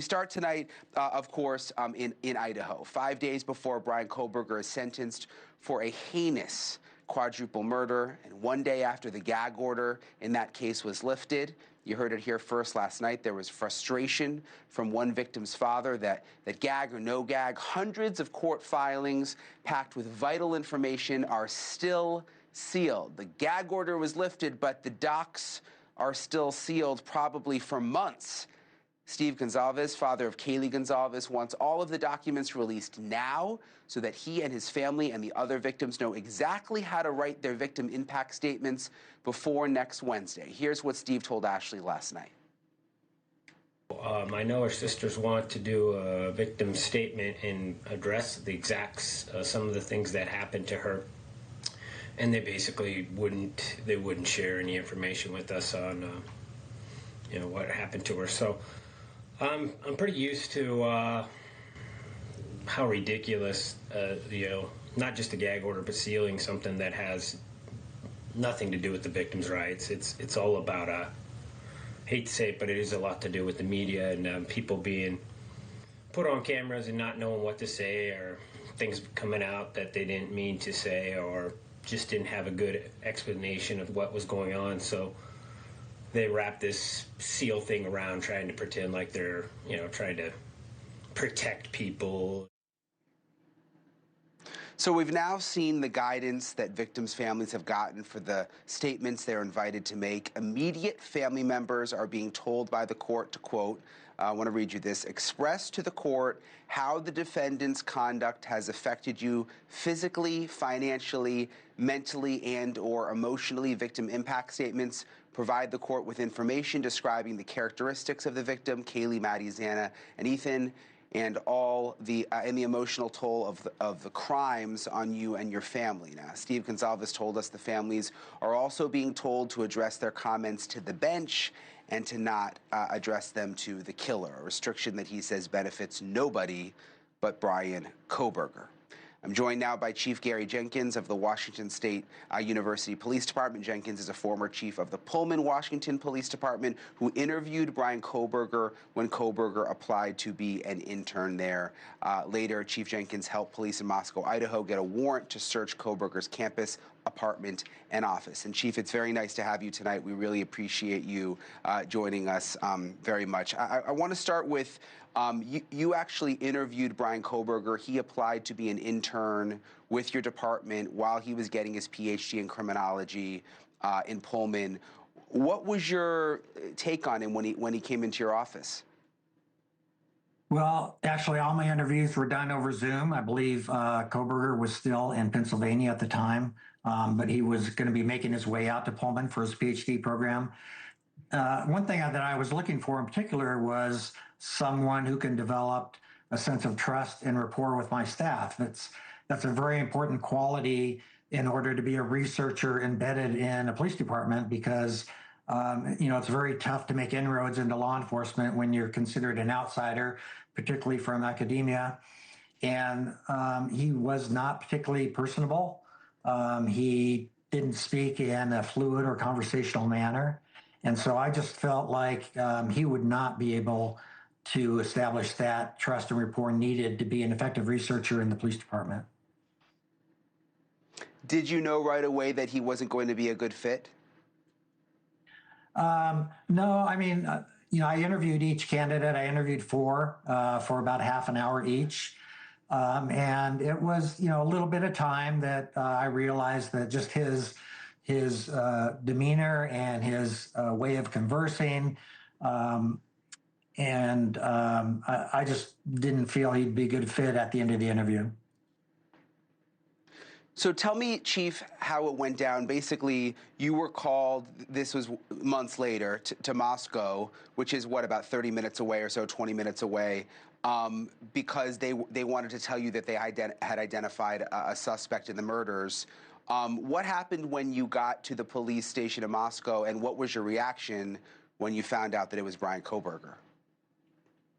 We start tonight, of course, in Idaho, 5 days before Bryan Kohberger is sentenced for a heinous quadruple murder, and 1 day after the gag order in that case was lifted. You heard it here first last night. There was frustration from one victim's father that gag or no gag, hundreds of court filings packed with vital information are still sealed. The gag order was lifted, but the docs are still sealed, probably for months. Steve Gonzalez, father of Kaylee Gonzalez, wants all of the documents released now so that he and his family and the other victims know exactly how to write their victim impact statements before next Wednesday. Here's what Steve told Ashleigh last night. I know her sisters want to do a victim statement and address the exacts, some of the things that happened to her. And they basically wouldn't share any information with us on, what happened to her. So I'm pretty used to how ridiculous, not just a gag order, but sealing something that has nothing to do with the victim's rights. It's all about, hate to say it, but it is a lot to do with the media and people being put on cameras and not knowing what to say, or things coming out that they didn't mean to say, or just didn't have a good explanation of what was going on. So they wrap this seal thing around trying to pretend like they're, trying to protect people. So we've now seen the guidance that victims' families have gotten for the statements they're invited to make. Immediate family members are being told by the court to, quote, I want to read you this, express to the court how the defendant's conduct has affected you physically, financially, mentally, and or emotionally. Victim impact statements provide the court with information describing the characteristics of the victim, Kaylee, Maddie, Xana, and Ethan, and all the emotional toll of the crimes on you and your family. Now, Steve Gonzalez told us the families are also being told to address their comments to the bench and to not address them to the killer, a restriction that he says benefits nobody but Bryan Kohberger. I'm joined now by Chief Gary Jenkins of the Washington State University Police Department. Jenkins is a former chief of the Pullman, Washington Police Department who interviewed Bryan Kohberger when Kohberger applied to be an intern there. Later, Chief Jenkins helped police in Moscow, Idaho get a warrant to search Kohberger's campus, apartment, and office. And Chief, it's very nice to have you tonight. We really appreciate you joining us very much. I want to start with you actually interviewed Bryan Kohberger. He applied to be an intern with your department while he was getting his PhD in criminology in Pullman. What was your take on him when he came into your office? Well, actually, all my interviews were done over Zoom. I believe Kohberger was still in Pennsylvania at the time, but he was going to be making his way out to Pullman for his PhD program. One thing that I was looking for in particular was someone who can develop a sense of trust and rapport with my staff. That's a very important quality in order to be a researcher embedded in a police department, because it's very tough to make inroads into law enforcement when you're considered an outsider, particularly from academia. And he was not particularly personable. He didn't speak in a fluid or conversational manner. And so I just felt like he would not be able to establish that trust and rapport needed to be an effective researcher in the police department. Did you know right away that he wasn't going to be a good fit? No, I mean, I interviewed each candidate. I interviewed four for about half an hour each. And it was, a little bit of time that I realized that just his demeanor and his way of conversing, I just didn't feel he'd be a good fit at the end of the interview. So tell me, Chief, how it went down. Basically, you were called, this was months later, to Moscow, which is, about 30 minutes away or so, 20 minutes away, because they wanted to tell you that they had identified a suspect in the murders. What happened when you got to the police station in Moscow, and what was your reaction when you found out that it was Bryan Kohberger?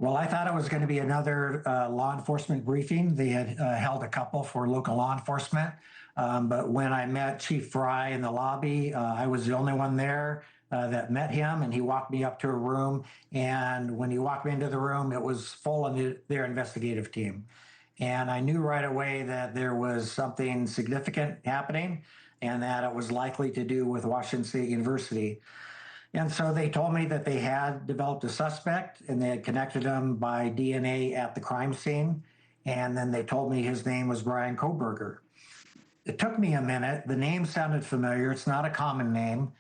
Well, I thought it was going to be another law enforcement briefing. They had held a couple for local law enforcement. But when I met Chief Fry in the lobby, I was the only one there. that met him, and he walked me up to a room. And when he walked me into the room, it was full of their investigative team. And I knew right away that there was something significant happening and that it was likely to do with Washington State University. And so they told me that they had developed a suspect and they had connected him by DNA at the crime scene. And then they told me his name was Bryan Kohberger. It took me a minute. The name sounded familiar. It's not a common name.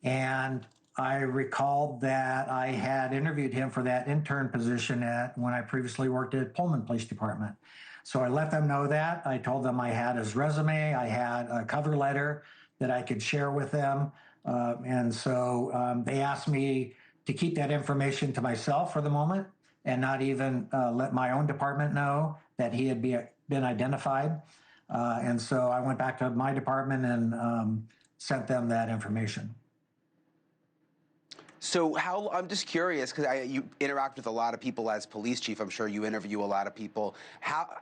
And I recalled that I had interviewed him for that intern position when I previously worked at Pullman Police Department. So I let them know that. I told them I had his resume. I had a cover letter that I could share with them. And so they asked me to keep that information to myself for the moment and not even let my own department know that he had been identified. And so I went back to my department and sent them that information. So I'm just curious, because you interact with a lot of people as police chief. I'm sure you interview a lot of people.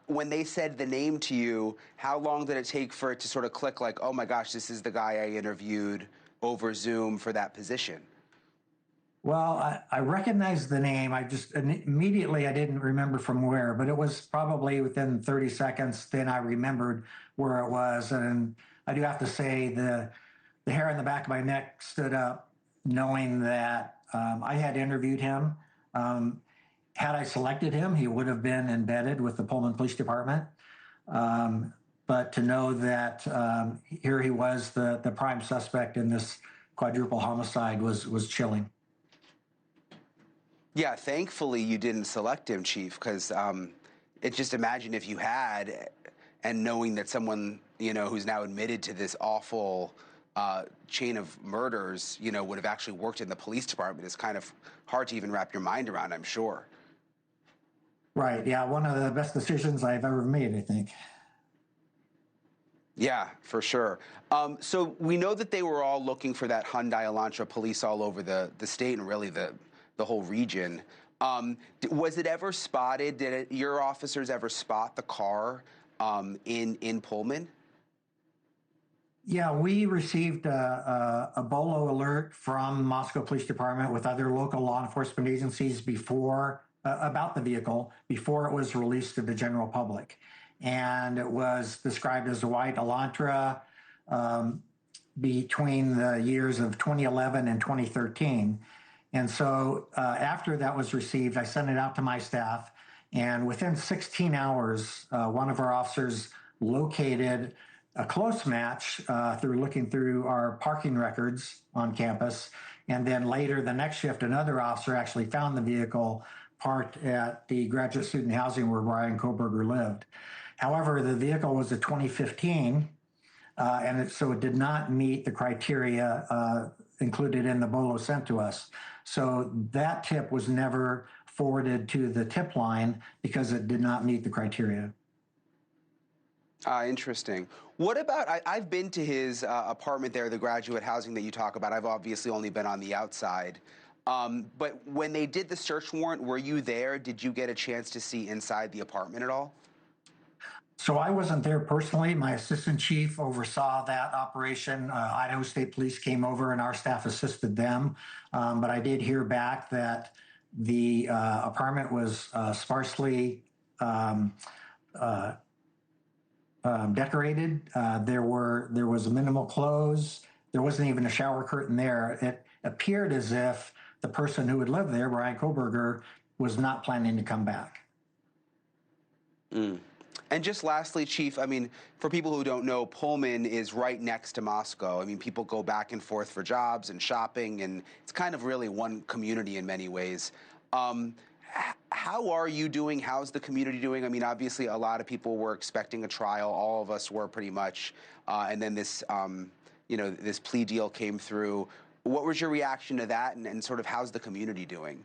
When they said the name to you, how long did it take for it to sort of click like, oh my gosh, this is the guy I interviewed over Zoom for that position? Well, I recognized the name. I just immediately, I didn't remember from where, but it was probably within 30 seconds. Then I remembered where it was. And I do have to say the hair on the back of my neck stood up, knowing that I had interviewed him. Had I selected him, he would have been embedded with the Pullman Police Department. But to know that here he was, the prime suspect in this quadruple homicide was chilling. Yeah, thankfully you didn't select him, Chief, because just imagine if you had, and knowing that someone, who's now admitted to this awful chain of murders, would have actually worked in the police department is kind of hard to even wrap your mind around, I'm sure. Right. Yeah. One of the best decisions I've ever made, I think. Yeah, for sure. So we know that they were all looking for that Hyundai Elantra police all over the state and really the whole region. Was it ever spotted? Did your officers ever spot the car in Pullman? Yeah, we received a BOLO alert from Moscow Police Department with other local law enforcement agencies about the vehicle before it was released to the general public. And it was described as a white Elantra between the years of 2011 and 2013. And so after that was received, I sent it out to my staff. And within 16 hours, one of our officers located a close match through looking through our parking records on campus. And then later, the next shift, another officer actually found the vehicle parked at the graduate student housing where Bryan Kohberger lived. However, the vehicle was a 2015, so it did not meet the criteria included in the BOLO sent to us. So that tip was never forwarded to the tip line because it did not meet the criteria. Interesting. What about, I've been to his apartment there, the graduate housing that you talk about. I've obviously only been on the outside. But when they did the search warrant, were you there? Did you get a chance to see inside the apartment at all? So I wasn't there personally. My assistant chief oversaw that operation. Idaho State Police came over and our staff assisted them. But I did hear back that the apartment was sparsely decorated. There was minimal clothes. There wasn't even a shower curtain there. It appeared as if the person who would live there, Bryan Kohberger, was not planning to come back. Mm. And just lastly, Chief, I mean, for people who don't know, Pullman is right next to Moscow. I mean, people go back and forth for jobs and shopping, and it's kind of really one community in many ways. How are you doing? How's the community doing? I mean, obviously, a lot of people were expecting a trial. All of us were pretty much. And then this, this plea deal came through. What was your reaction to that, and sort of how's the community doing?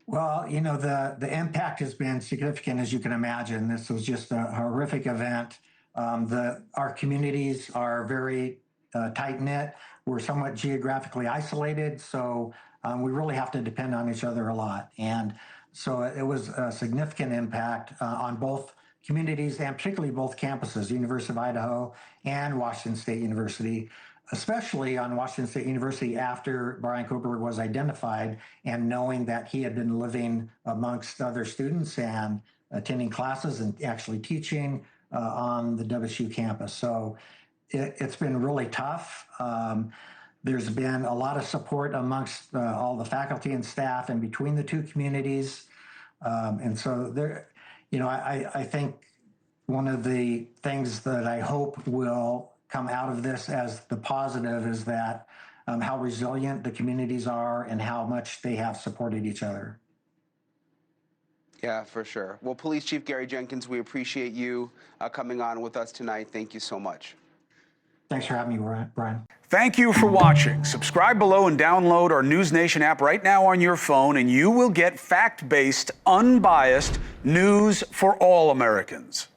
Well, the impact has been significant, as you can imagine. This was just a horrific event. Our communities are very tight-knit. We're somewhat geographically isolated, so we really have to depend on each other a lot. And so it was a significant impact on both communities and particularly both campuses, University of Idaho and Washington State University. especially on Washington State University after Bryan Kohberger was identified, and knowing that he had been living amongst other students and attending classes and actually teaching on the WSU campus. So it's been really tough. There's been a lot of support amongst all the faculty and staff and between the two communities. And so there, I think one of the things that I hope will come out of this as the positive is that how resilient the communities are and how much they have supported each other. Yeah, for sure. Well, Police Chief Gary Jenkins, we appreciate you coming on with us tonight. Thank you so much. Thanks for having me, Brian. Thank you for watching. Subscribe below and download our NewsNation app right now on your phone, and you will get fact-based, unbiased news for all Americans.